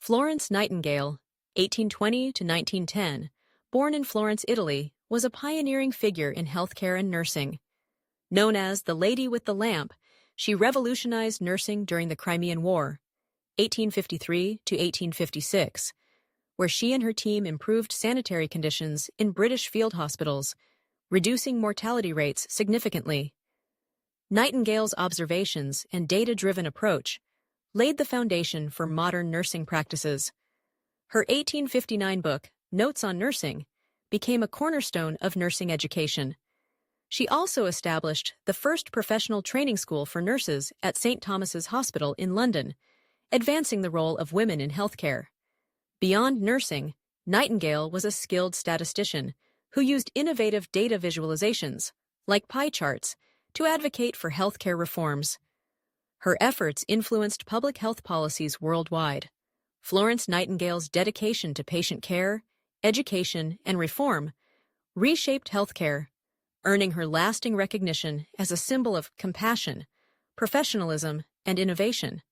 Florence Nightingale, 1820 to 1910, born in Florence, Italy, was a pioneering figure in healthcare and nursing. Known as the Lady with the Lamp, she revolutionized nursing during the Crimean War, 1853 to 1856, where she and her team improved sanitary conditions in British field hospitals, reducing mortality rates significantly. Nightingale's observations and data-driven approach laid the foundation for modern nursing practices. Her 1859 book, Notes on Nursing, became a cornerstone of nursing education. She also established the first professional training school for nurses at St. Thomas's Hospital in London, advancing the role of women in healthcare. Beyond nursing, Nightingale was a skilled statistician who used innovative data visualizations, like pie charts, to advocate for healthcare reforms. Her efforts influenced public health policies worldwide. Florence Nightingale's dedication to patient care, education, and reform reshaped healthcare, earning her lasting recognition as a symbol of compassion, professionalism, and innovation.